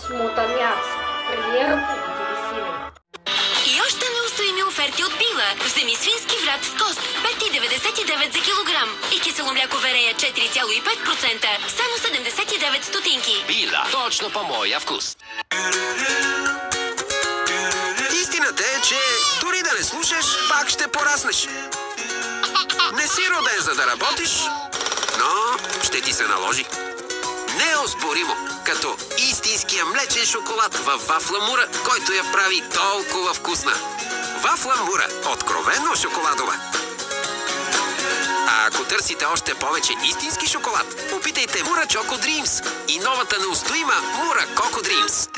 Смотаняци. Премиера по BTV Cinema. И още неустоими оферти от Била. Вземи свински врат с кост 5,99 за килограм. И кисело мляко Верея 4,5%. Само 79 стотинки. Била. Точно по моя вкус. Истината е, че дори да не слушаш, пак ще пораснеш. Не си роден за да работиш, но ще ти се наложи. Неоспоримо, като истинския млечен шоколад във вафла Мура, който я прави толкова вкусна. Вафла Мура. Откровенно шоколадова. А ако търсите още повече истински шоколад, опитайте Мура Choco Dreams и новата неустоима Мура Coco Dreams.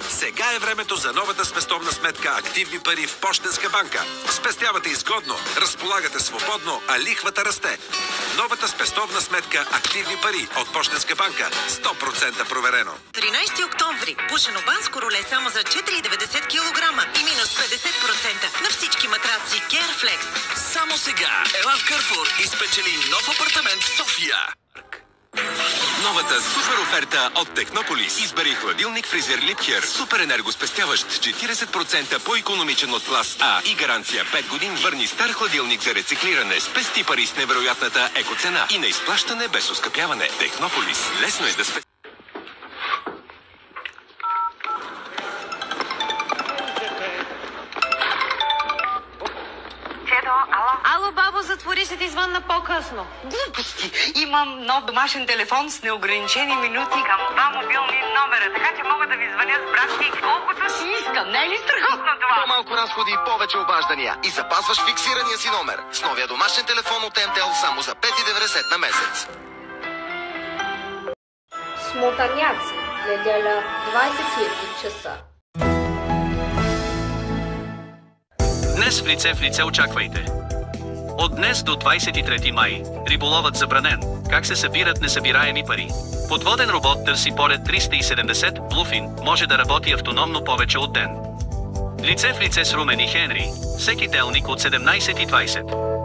Сега е времето за новата спестовна сметка Активни пари в Пощенска банка. Спестявате изгодно, разполагате свободно, а лихвата расте. Новата спестовна сметка Активни пари от Пощенска банка. 100% проверено. 13 октомври. Пушено банско роле само за 4,90 кг и минус 50% на всички матраци Careflex. Само сега ела в Carrefour и спечели нов апартамент в София. Новата супер оферта от Технополис. Избери хладилник фризер Липхер. Супер енергоспестяващ 40% по-икономичен от клас А и гаранция 5 години. Върни стар хладилник за рециклиране. Спести пари с невероятната екоцена и на изплащане без оскъпяване. Технополис. Лесно е да спести. Ало, бабо, затвори се, ти звънна по-късно. Глупости! Имам нов домашен телефон с неограничени минути към 2 мобилни номера, така че мога да ви звъня с брашки колкото си искам. Не е ли страхотно това? По-малко разходи и повече обаждания. И запазваш фиксирания си номер. С новия домашен телефон от МТЛ само за 5,90 на месец. Смотаняци. Неделя, 21 часа. Днес в лице очаквайте. От днес до 23 май. Риболовът забранен. Как се събират несъбираеми пари. Подводен робот търси полет 370. Блуфин може да работи автономно повече от ден. Лице в лице с Румен и Хенри. Всеки делник от 17:20.